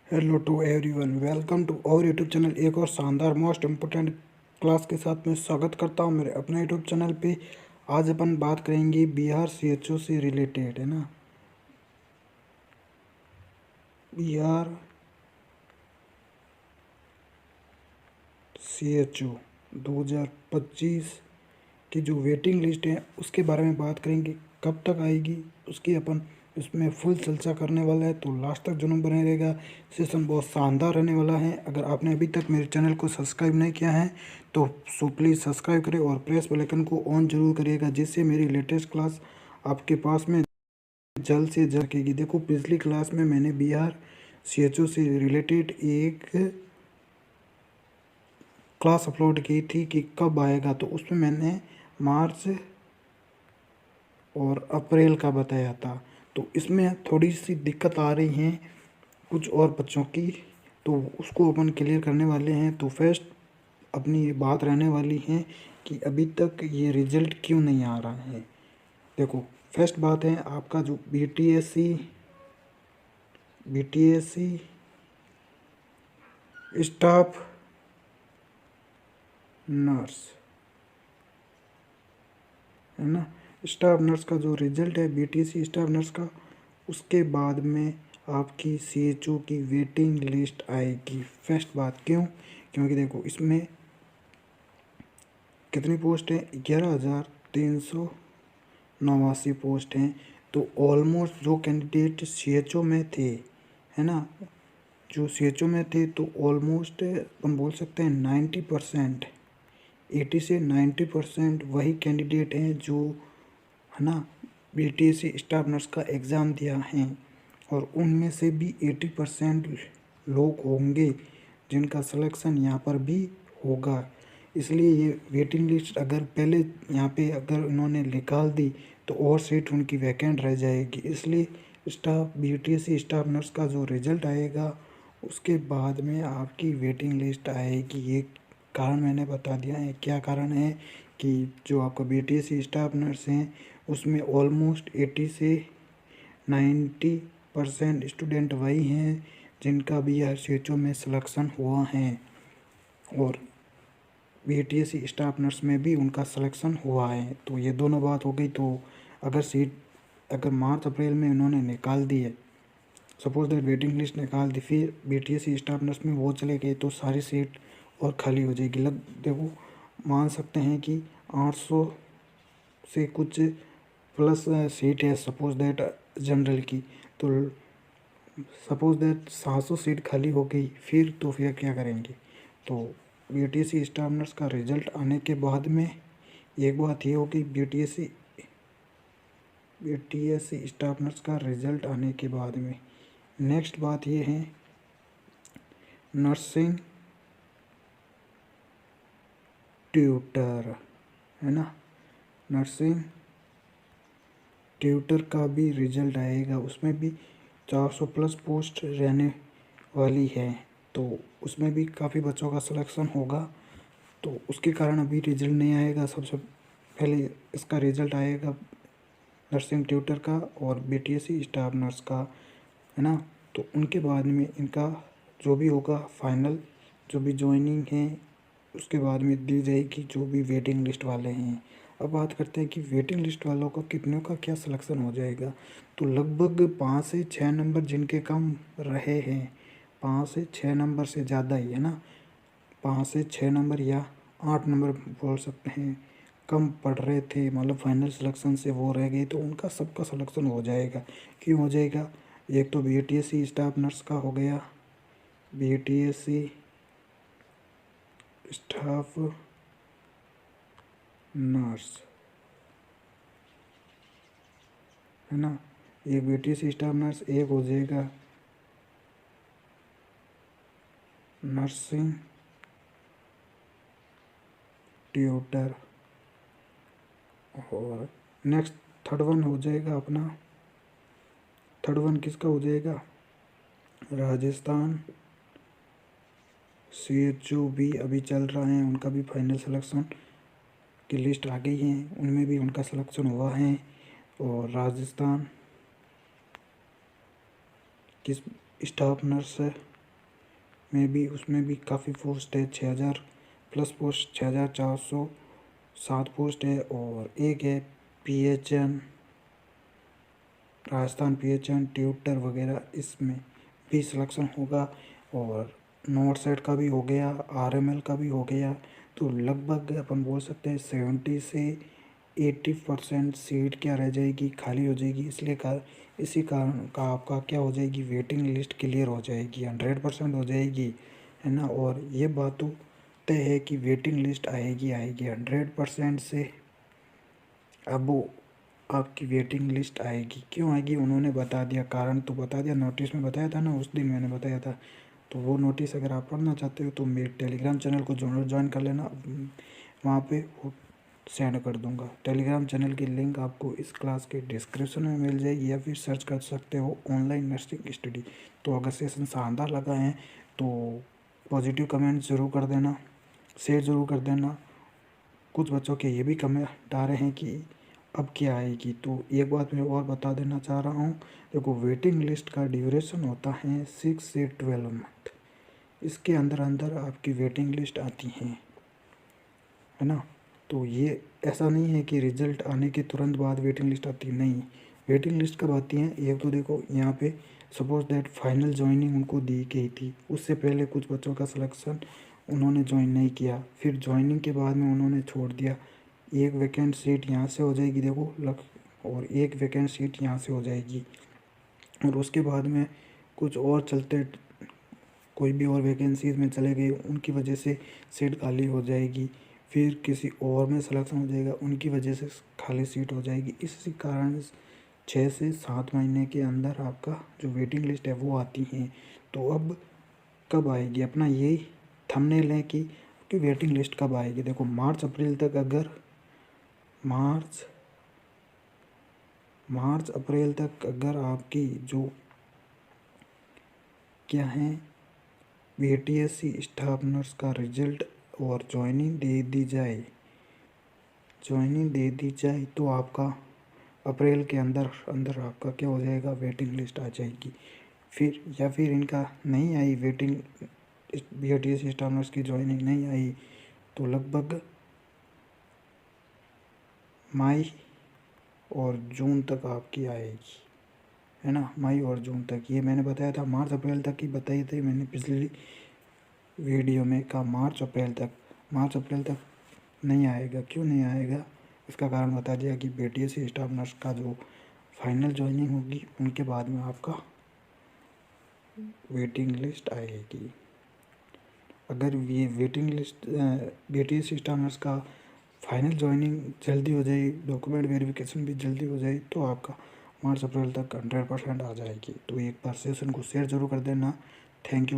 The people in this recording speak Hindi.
Hello to everyone, welcome to our YouTube channel. एक और शानदार मोस्ट इम्पोर्टेंट क्लास के साथ मैं स्वागत करता हूं मेरे अपने यूट्यूब चैनल पे। आज अपन बात करेंगे बिहार सीएचओ से रिलेटेड, है ना। बिहार सीएचओ 2025 की जो वेटिंग लिस्ट है उसके बारे में बात करेंगे, कब तक आएगी उसकी अपन इसमें फुल चर्चा करने वाला है। तो लास्ट तक जुनून बने रहेगा, सेशन बहुत शानदार रहने वाला है। अगर आपने अभी तक मेरे चैनल को सब्सक्राइब नहीं किया है तो प्लीज़ सब्सक्राइब करें और प्रेस बेल आइकन को ऑन जरूर करिएगा, जिससे मेरी लेटेस्ट क्लास आपके पास में जल्द से जल्द आएगी। देखो, पिछली क्लास में मैंने बिहार सीएचओ से रिलेटेड एक क्लास अपलोड की थी कि कब आएगा, तो उसमें मैंने मार्च और अप्रैल का बताया था। तो इसमें थोड़ी सी दिक्कत आ रही है कुछ और बच्चों की, तो उसको अपन क्लियर करने वाले हैं। तो फर्स्ट अपनी ये बात रहने वाली है कि अभी तक ये रिजल्ट क्यों नहीं आ रहा है। देखो, फर्स्ट बात है आपका जो बीटीएससी स्टाफ नर्स, है ना। स्टाफ नर्स का जो रिजल्ट है बीटीएससी स्टाफ नर्स का, उसके बाद में आपकी सीएचओ की वेटिंग लिस्ट आएगी। फर्स्ट बात क्यों, क्योंकि देखो इसमें कितनी पोस्ट है, 11,389 पोस्ट हैं। तो ऑलमोस्ट जो कैंडिडेट सीएचओ में थे, है ना, जो सीएचओ में थे, तो ऑलमोस्ट हम बोल सकते हैं 90%, 80 से 90% वही कैंडिडेट हैं जो, है ना, बीटीएससी स्टाफ नर्स का एग्ज़ाम दिया है। और उनमें से भी 80% लोग होंगे जिनका सिलेक्शन यहाँ पर भी होगा। इसलिए ये वेटिंग लिस्ट अगर पहले यहाँ पे अगर उन्होंने निकाल दी तो और सीट उनकी वैकेंट रह जाएगी। इसलिए बीटीएससी स्टाफ नर्स का जो रिज़ल्ट आएगा उसके बाद में आपकी वेटिंग लिस्ट आएगी। ये कारण मैंने बता दिया है। क्या कारण है कि जो आपका बीटीएससी स्टाफ नर्स हैं उसमें ऑलमोस्ट 80 से 90% स्टूडेंट वही हैं जिनका बीआरसीएचओ में सिलेक्शन हुआ है, और बीटीएससी स्टाफ नर्स में भी उनका सिलेक्शन हुआ है। तो ये दोनों बात हो गई। तो अगर मार्च अप्रैल में उन्होंने निकाल दी है, सपोज दैट वेटिंग लिस्ट निकाल दी, फिर बीटीएससी स्टाफ नर्स में वो चले गए तो सारी सीट और खाली हो जाएगी। देखो, मान सकते हैं कि 800 से कुछ प्लस सीट है सपोज दैट जनरल की। तो सपोज दैट 700 सीट खाली हो गई, फिर क्या करेंगे। तो बीटीएससी स्टाफ नर्स का रिजल्ट आने के बाद में एक बात ये होगी, बीटीएससी स्टाफ नर्स का रिजल्ट आने के बाद में नेक्स्ट बात ये है नर्सिंग ट्यूटर, है ना। नर्सिंग ट्यूटर का भी रिजल्ट आएगा, उसमें भी 400 प्लस पोस्ट रहने वाली है। तो उसमें भी काफ़ी बच्चों का सिलेक्शन होगा। तो उसके कारण अभी रिजल्ट नहीं आएगा। सबसे पहले इसका रिजल्ट आएगा नर्सिंग ट्यूटर का और बीटीएससी स्टाफ नर्स का, है ना। तो उनके बाद में इनका जो भी होगा फाइनल, जो भी ज्वाइनिंग है उसके बाद में दी जाएगी जो भी वेटिंग लिस्ट वाले हैं। अब बात करते हैं कि वेटिंग लिस्ट वालों का कितनों का क्या सिलेक्शन हो जाएगा। तो लगभग 5 से 6 नंबर जिनके कम रहे हैं, 5 से 6 नंबर से ज़्यादा ही, है ना, 5 से 6 नंबर या 8 नंबर बोल सकते हैं, कम पढ़ रहे थे, मतलब फाइनल सिलेक्शन से वो रह गए, तो उनका सबका सिलेक्शन हो जाएगा। क्यों हो जाएगा, एक तो बीटीएससी स्टाफ नर्स का हो गया, बीटीएससी स्टाफ नर्स, है ना, एक बीटीएससी स्टाफ नर्स, एक हो जाएगा नर्सिंग ट्यूटर, और नेक्स्ट थर्ड वन हो जाएगा अपना, थर्ड वन किसका हो जाएगा, राजस्थान सीएचओ भी अभी चल रहा है, उनका भी फाइनल सिलेक्शन की लिस्ट आ गई है, उनमें भी उनका सिलेक्शन हुआ है। और राजस्थान किस स्टाफ नर्स में भी उसमें भी काफ़ी पोस्ट है, 6000 प्लस पोस्ट, 6407 पोस्ट है। और एक है PHN, राजस्थान PHN ट्यूटर वगैरह, इसमें भी सिलेक्शन होगा। और नॉर्थ साइड का भी हो गया, RML का भी हो गया। तो लगभग अपन बोल सकते हैं 70 से 80% सीट क्या रह जाएगी, खाली हो जाएगी। इसी कारण का आपका क्या हो जाएगी, वेटिंग लिस्ट क्लियर हो जाएगी, 100% हो जाएगी, है ना। और ये बात तो तय है कि वेटिंग लिस्ट आएगी 100% से। अब वो आपकी वेटिंग लिस्ट आएगी, क्यों आएगी उन्होंने बता दिया, कारण तो बता दिया, नोटिस में बताया था ना, उस दिन मैंने बताया था। तो वो नोटिस अगर आप पढ़ना चाहते हो तो मेरे टेलीग्राम चैनल को ज्वाइन कर लेना, वहाँ पे वो सेंड कर दूंगा। टेलीग्राम चैनल की लिंक आपको इस क्लास के डिस्क्रिप्शन में मिल जाएगी, या फिर सर्च कर सकते हो ऑनलाइन नर्सिंग स्टडी। तो अगर सेशन शानदार लगा है तो पॉजिटिव कमेंट ज़रूर कर देना, शेयर ज़रूर कर देना। कुछ बच्चों के ये भी कमेंट आ रहे हैं कि अब क्या आएगी, तो एक बात मैं और बता देना चाह रहा हूँ। देखो, वेटिंग लिस्ट का ड्यूरेशन होता है 6 से 12 मंथ। इसके अंदर अंदर आपकी वेटिंग लिस्ट आती है ना। तो ये ऐसा नहीं है कि रिजल्ट आने के तुरंत बाद वेटिंग लिस्ट आती है, नहीं। वेटिंग लिस्ट कब आती है, एक तो देखो यहाँ पे सपोज दैट फाइनल ज्वाइनिंग उनको दी गई थी, उससे पहले कुछ बच्चों का सिलेक्शन उन्होंने ज्वाइन नहीं किया, फिर ज्वाइनिंग के बाद में उन्होंने छोड़ दिया। एक वैकेंट सीट यहाँ से हो जाएगी, देखो और एक वैकेंट सीट यहाँ से हो जाएगी। और उसके बाद में कुछ और चलते कोई भी और वैकेंसीज में चले गए, उनकी वजह से सीट खाली हो जाएगी। फिर किसी और में सिलेक्शन हो जाएगा, उनकी वजह से खाली सीट हो जाएगी। इसी कारण 6 से 7 महीने के अंदर आपका जो वेटिंग लिस्ट है वो आती है। तो अब कब आएगी, अपना यही थंबनेल है कि वेटिंग लिस्ट कब आएगी। देखो, मार्च अप्रैल तक, अगर मार्च अप्रैल तक अगर आपकी जो क्या है BTSC स्टाफ नर्स का रिजल्ट और ज्वाइनिंग दे दी जाए तो आपका अप्रैल के अंदर अंदर आपका क्या हो जाएगा, वेटिंग लिस्ट आ जाएगी। फिर या फिर इनका नहीं आई वेटिंग, BTSC स्टाफ नर्स की ज्वाइनिंग नहीं आई, तो लगभग मई और जून तक आपकी आएगी, है ना। मई और जून तक, ये मैंने बताया था, मार्च अप्रैल तक की बताई थी मैंने पिछली वीडियो में, कहा मार्च अप्रैल तक नहीं आएगा। क्यों नहीं आएगा, इसका कारण बता दिया कि BTSC स्टाफ नर्स का जो फाइनल ज्वाइनिंग होगी उनके बाद में आपका वेटिंग लिस्ट आएगी। अगर ये waiting list BTSC staff nurse का फाइनल ज्वाइनिंग जल्दी हो जाए, डॉक्यूमेंट वेरिफिकेशन भी जल्दी हो जाए, तो आपका मार्च अप्रैल तक 100% आ जाएगी। तो एक बार सेशन को शेयर ज़रूर कर देना। Thank you.